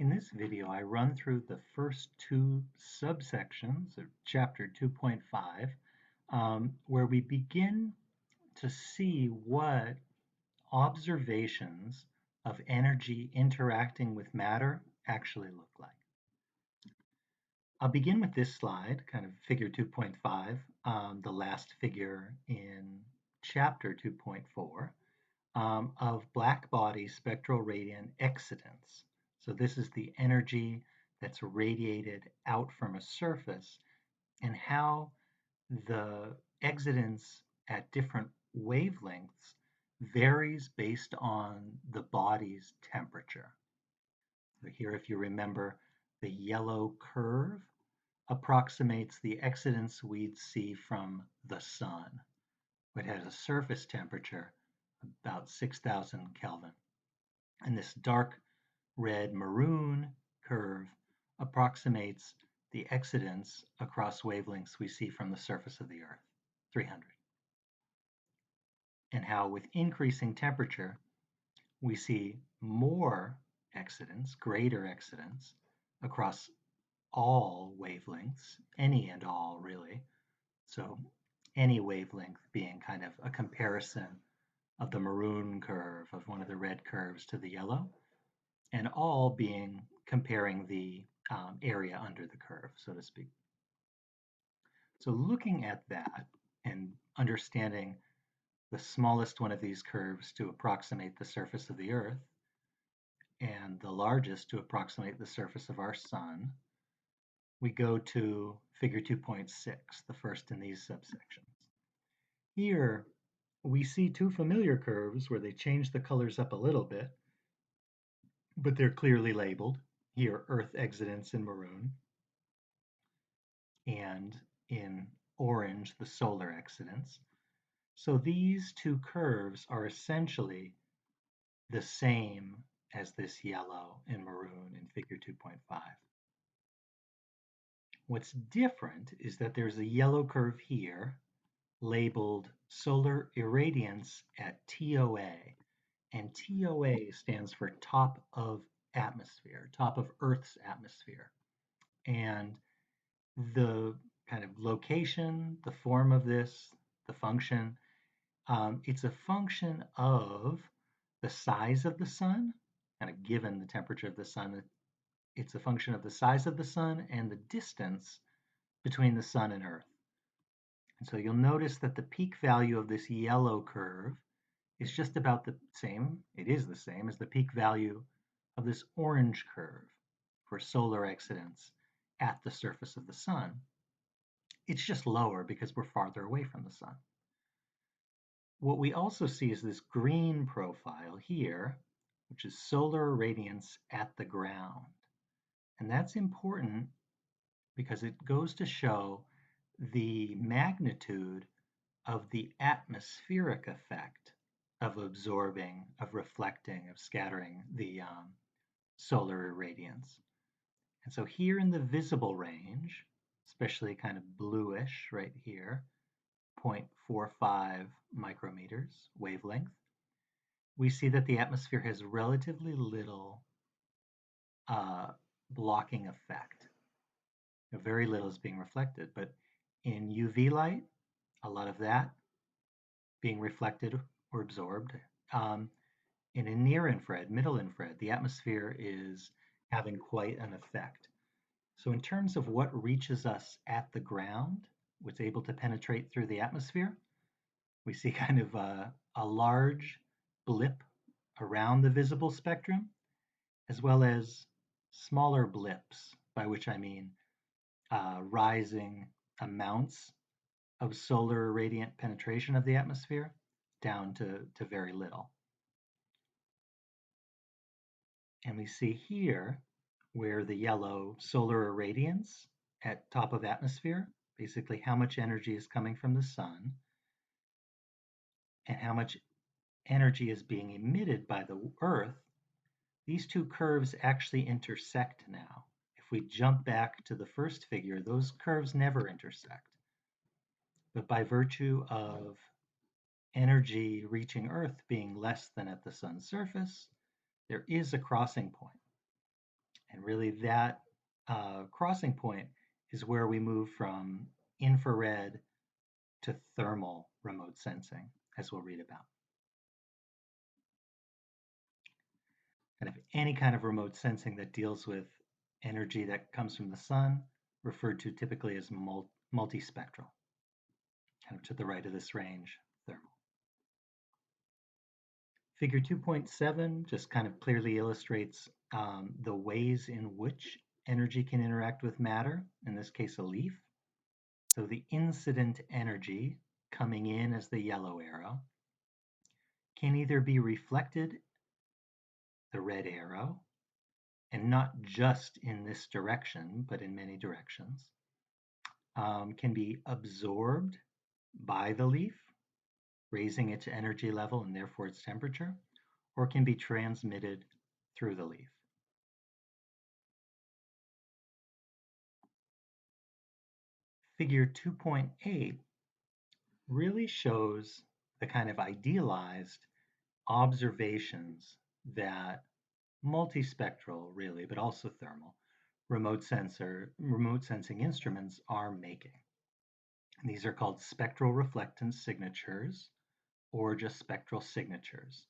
In this video, I run through the first two subsections of chapter 2.5, where we begin to see what observations of energy interacting with matter actually look like. I'll begin with this slide, kind of figure 2.5, the last figure in chapter 2.4. Of black body spectral radiant excitance. So this is the energy that's radiated out from a surface and how the excitance at different wavelengths varies based on the body's temperature. So here, if you remember, the yellow curve approximates the excitance we'd see from the sun. It has a surface temperature about 6,000 Kelvin. And this dark red maroon curve approximates the excitance across wavelengths we see from the surface of the Earth, 300. And how with increasing temperature, we see more excitance, greater excitance across all wavelengths, any and all really. So any wavelength being kind of a comparison of the maroon curve of one of the red curves to the yellow, and all being comparing the area under the curve, so to speak. So looking at that and understanding the smallest one of these curves to approximate the surface of the Earth and the largest to approximate the surface of our sun, we go to figure 2.6, the first in these subsections. Here, we see two familiar curves where they change the colors up a little bit, but they're clearly labeled. Here, Earth excitance in maroon, and in orange, the solar excitance. So these two curves are essentially the same as this yellow and maroon in figure 2.5. What's different is that there's a yellow curve here labeled solar irradiance at TOA. And TOA stands for top of atmosphere, top of Earth's atmosphere. And the kind of location, the form of this, the function, it's a function of the size of the sun, kind of given the temperature of the sun. It's a function of the size of the sun and the distance between the sun and Earth. And so you'll notice that the peak value of this yellow curve is just about the same. It is the same as the peak value of this orange curve for solar excitance at the surface of the sun. It's just lower because we're farther away from the sun. What we also see is this green profile here, which is solar irradiance at the ground. And that's important because it goes to show the magnitude of the atmospheric effect of absorbing, of reflecting, of scattering the solar irradiance. And so here in the visible range, especially kind of bluish right here, 0.45 micrometers wavelength, we see that the atmosphere has relatively little blocking effect. Very little is being reflected, but in UV light, a lot of that being reflected or absorbed. And in near infrared, middle infrared, the atmosphere is having quite an effect. So in terms of what reaches us at the ground, what's able to penetrate through the atmosphere, we see kind of a large blip around the visible spectrum, as well as smaller blips, by which I mean rising amounts of solar radiant penetration of the atmosphere down to very little. And we see here where the yellow solar irradiance at top of atmosphere, basically how much energy is coming from the sun and how much energy is being emitted by the Earth, these two curves actually intersect now. If we jump back to the first figure, those curves never intersect. But by virtue of energy reaching Earth being less than at the sun's surface, there is a crossing point. And really, that crossing point is where we move from infrared to thermal remote sensing, as we'll read about. Kind of any kind of remote sensing that deals with energy that comes from the sun, referred to typically as multispectral. Kind of to the right of this range, thermal. Figure 2.7 just kind of clearly illustrates the ways in which energy can interact with matter, in this case a leaf. So the incident energy coming in as the yellow arrow can either be reflected, the red arrow, and not just in this direction, but in many directions, can be absorbed by the leaf, raising its energy level and therefore its temperature, or can be transmitted through the leaf. Figure 2.8 really shows the kind of idealized observations that multispectral, really, but also thermal, remote sensing instruments are making. And these are called spectral reflectance signatures or just spectral signatures.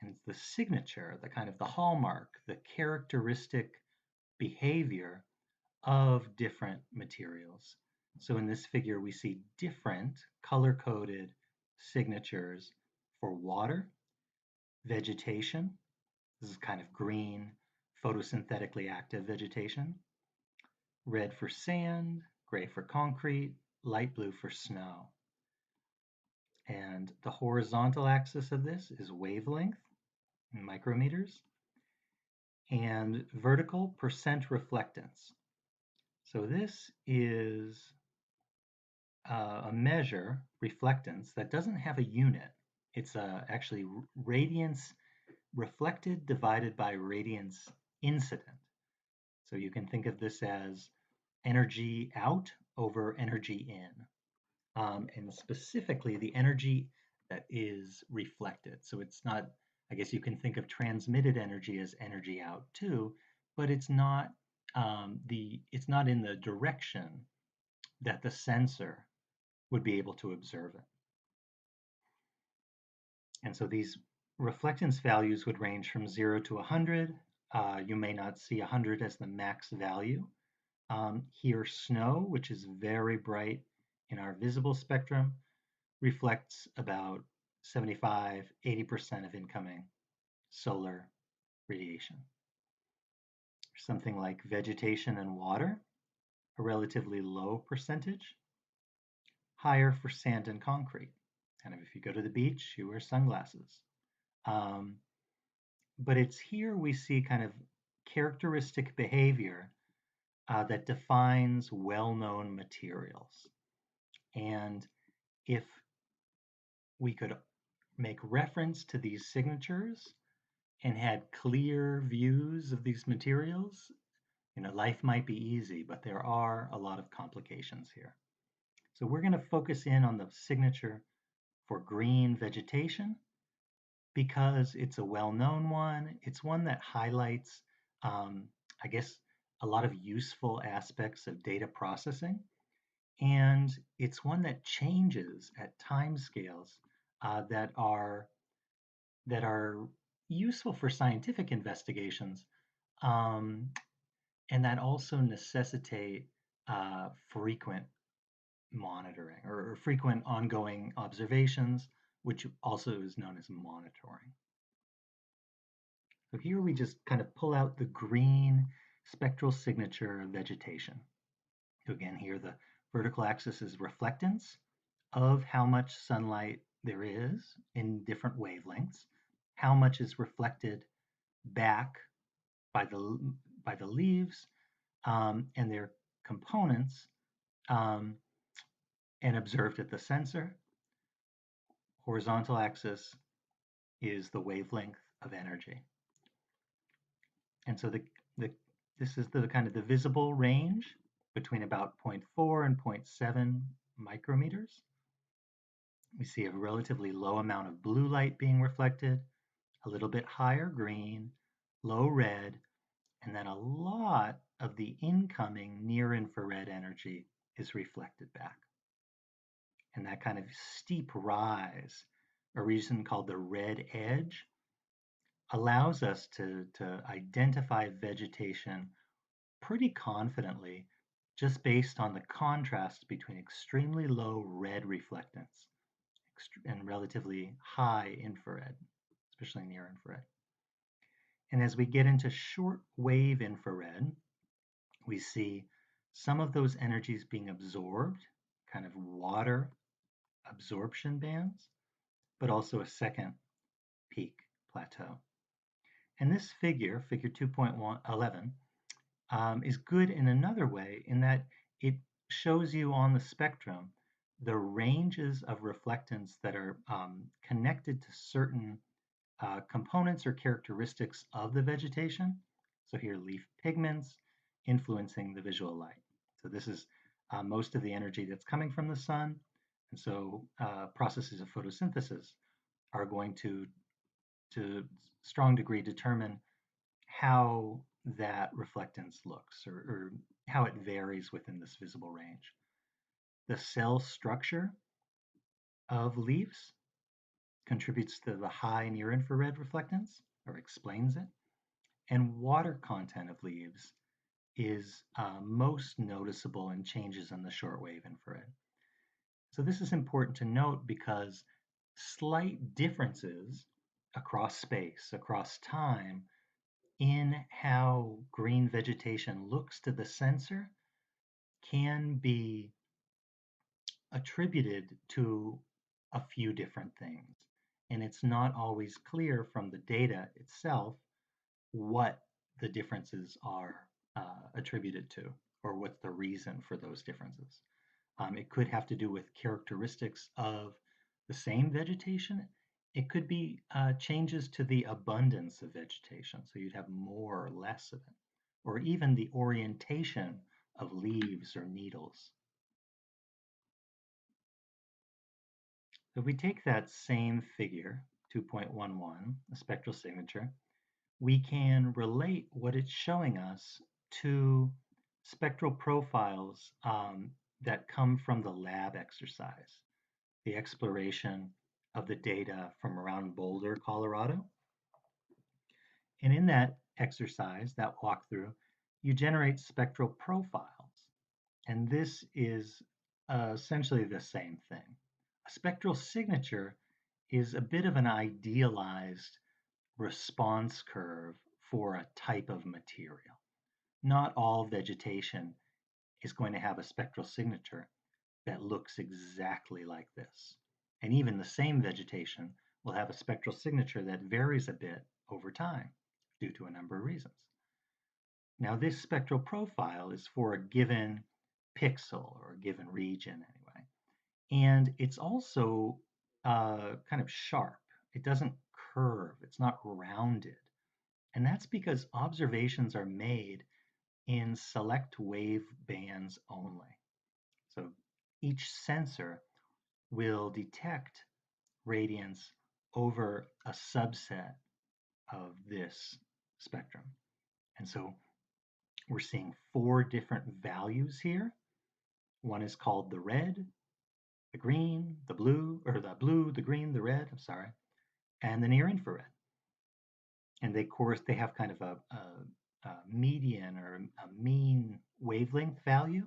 And the signature, the kind of the hallmark, the characteristic behavior of different materials. So in this figure, we see different color-coded signatures for water, vegetation. This is kind of green, photosynthetically active vegetation. Red for sand, gray for concrete, light blue for snow. And the horizontal axis of this is wavelength in micrometers and vertical percent reflectance. So this is a measure, reflectance, that doesn't have a unit. It's actually radiance reflected divided by radiance incident. So you can think of this as energy out over energy in. And specifically the energy that is reflected. So it's not, I guess you can think of transmitted energy as energy out too, but it's not it's not in the direction that the sensor would be able to observe it. And so these reflectance values would range from 0 to 100. You may not see 100 as the max value. Here, snow, which is very bright in our visible spectrum, reflects about 75, 80% of incoming solar radiation. Something like vegetation and water, a relatively low percentage, higher for sand and concrete. And if you go to the beach, you wear sunglasses. But it's here we see kind of characteristic behavior that defines well-known materials. And if we could make reference to these signatures and had clear views of these materials, life might be easy, but there are a lot of complications here. So we're going to focus in on the signature for green vegetation because it's a well-known one. It's one that highlights, I guess, a lot of useful aspects of data processing. And it's one that changes at timescales that are useful for scientific investigations, and that also necessitate frequent monitoring or frequent ongoing observations, which also is known as monitoring. So here we just kind of pull out the green spectral signature of vegetation. So again, here the vertical axis is reflectance of how much sunlight there is in different wavelengths, how much is reflected back by the leaves and their components and observed at the sensor. Horizontal axis is the wavelength of energy. And so this is the kind of the visible range between about 0.4 and 0.7 micrometers. We see a relatively low amount of blue light being reflected, a little bit higher green, low red, And then a lot of the incoming near infrared energy is reflected back. And that kind of steep rise, a region called the red edge, allows us to identify vegetation pretty confidently just based on the contrast between extremely low red reflectance and relatively high infrared, especially near infrared. And as we get into short wave infrared, we see some of those energies being absorbed, kind of water absorption bands, but also a second peak plateau. And this figure, figure 2.11, is good in another way in that it shows you on the spectrum the ranges of reflectance that are connected to certain components or characteristics of the vegetation. So here, leaf pigments influencing the visual light. So this is most of the energy that's coming from the sun. And so processes of photosynthesis are going to strong degree, determine how that reflectance looks or how it varies within this visible range. The cell structure of leaves contributes to the high near infrared reflectance or explains it. And water content of leaves is most noticeable in changes in the shortwave infrared. So this is important to note because slight differences across space, across time, in how green vegetation looks to the sensor can be attributed to a few different things. And it's not always clear from the data itself what the differences are attributed to or what's the reason for those differences. It could have to do with characteristics of the same vegetation. It could be changes to the abundance of vegetation, so you'd have more or less of it, or even the orientation of leaves or needles. If we take that same figure, 2.11, a spectral signature, we can relate what it's showing us to spectral profiles that come from the lab exercise, the exploration of the data from around Boulder, Colorado. And in that exercise, that walkthrough, you generate spectral profiles. And this is essentially the same thing. A spectral signature is a bit of an idealized response curve for a type of material. Not all vegetation is going to have a spectral signature that looks exactly like this. And even the same vegetation will have a spectral signature that varies a bit over time due to a number of reasons. Now, this spectral profile is for a given pixel or a given region anyway. And it's also kind of sharp. It doesn't curve, it's not rounded. And that's because observations are made in select wave bands only. So each sensor will detect radiance over a subset of this spectrum. And so we're seeing 4 different values here. One is called the red, the green, the blue, or the blue, the green, the red, I'm sorry, and the near infrared. And they have kind of a median or a mean wavelength value,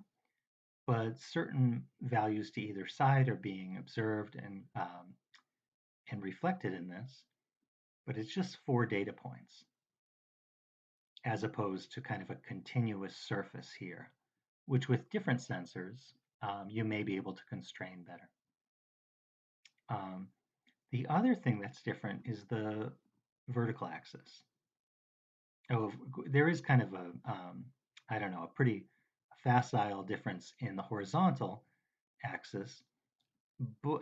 but certain values to either side are being observed and reflected in this. But it's just 4 data points as opposed to kind of a continuous surface here, which with different sensors, you may be able to constrain better. The other thing that's different is the vertical axis. Oh, there is kind of a, I don't know, a pretty facile difference in the horizontal axis.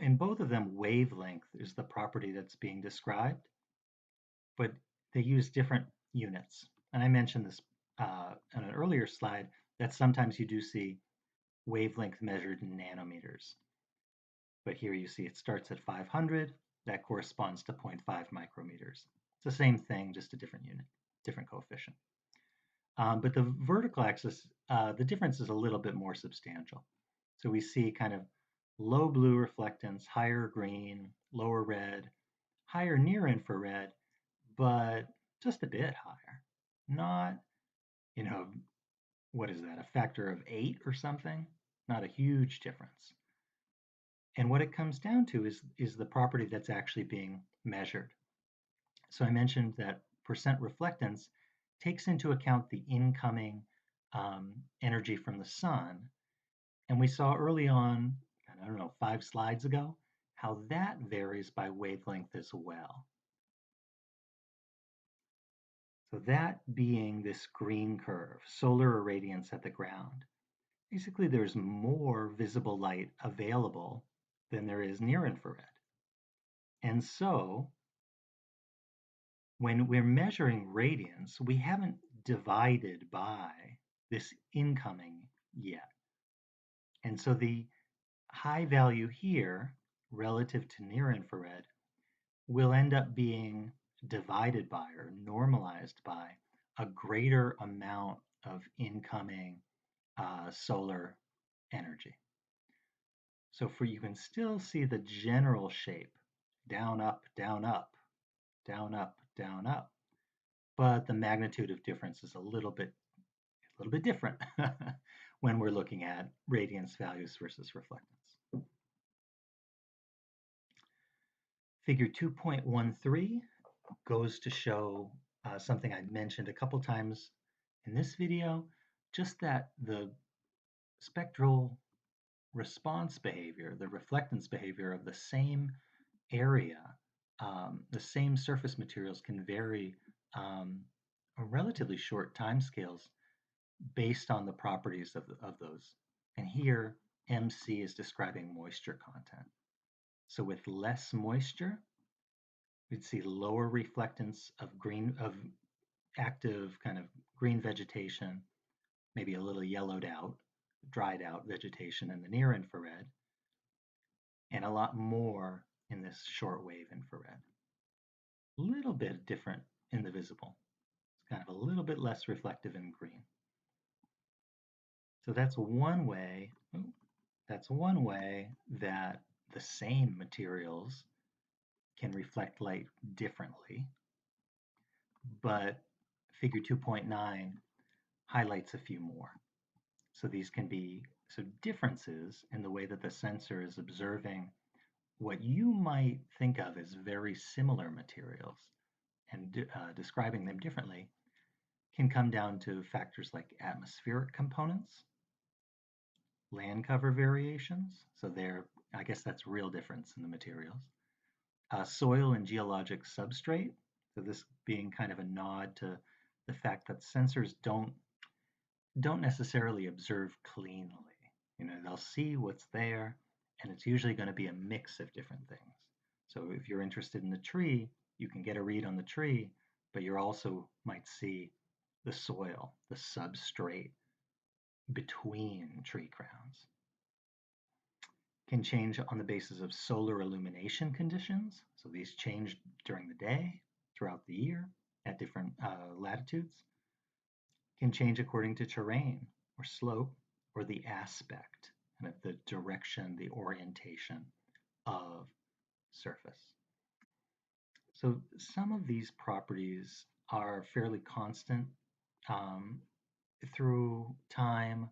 In both of them, wavelength is the property that's being described, but they use different units. And I mentioned this on an earlier slide that sometimes you do see wavelength measured in nanometers. But here you see it starts at 500. That corresponds to 0.5 micrometers. It's the same thing, just a different unit, different coefficient. But the vertical axis, the difference is a little bit more substantial. So we see kind of low blue reflectance, higher green, lower red, higher near infrared, but just a bit higher. Not, you know, what is that, a factor of 8 or something? Not a huge difference. And what it comes down to is the property that's actually being measured. So I mentioned that percent reflectance takes into account the incoming energy from the sun. And we saw early on, I don't know, 5 slides ago, how that varies by wavelength as well. So that being this green curve, solar irradiance at the ground, basically there's more visible light available than there is near infrared. And so when we're measuring radiance, we haven't divided by this incoming yet. And so the high value here relative to near infrared will end up being divided by or normalized by a greater amount of incoming solar energy. So for you can still see the general shape down, up, down, up, down, up, down, up, but the magnitude of difference is a little bit different when we're looking at radiance values versus reflectance. Figure 2.13 goes to show something I mentioned a couple times in this video, just that the spectral response behavior, the reflectance behavior of the same area, the same surface materials can vary a relatively short time scales based on the properties of those. And here, MC is describing moisture content. So with less moisture, we'd see lower reflectance of active kind of green vegetation, maybe a little yellowed out, dried out vegetation in the near infrared, and a lot more in this shortwave infrared. A little bit different in the visible. It's kind of a little bit less reflective in green. So that's one way. That's one way that the same materials can reflect light differently, but figure 2.9 highlights a few more. So these can be differences in the way that the sensor is observing what you might think of as very similar materials and describing them differently can come down to factors like atmospheric components, land cover variations. So I guess that's real difference in the materials. Soil and geologic substrate. So this being kind of a nod to the fact that sensors don't necessarily observe cleanly. They'll see what's there, and it's usually going to be a mix of different things. So if you're interested in the tree, you can get a read on the tree, but you also might see the soil, the substrate between tree crowns. Can change on the basis of solar illumination conditions. So these change during the day, throughout the year, at different latitudes. Can change according to terrain or slope or the aspect, kind of the direction, the orientation of surface. So some of these properties are fairly constant through time,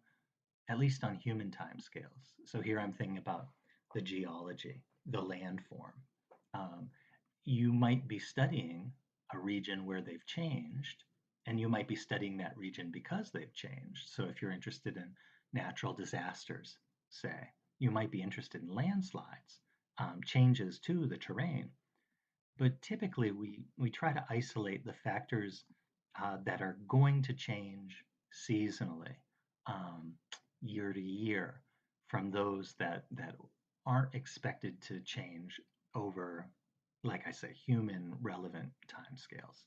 at least on human time scales. So here I'm thinking about the geology, the landform. Um, you might be studying a region where they've changed, and you might be studying that region because they've changed. So if you're interested in natural disasters, say, you might be interested in landslides, changes to the terrain. But typically, we try to isolate the factors that are going to change seasonally, um, year to year, from those that aren't expected to change over, like I say, human relevant timescales.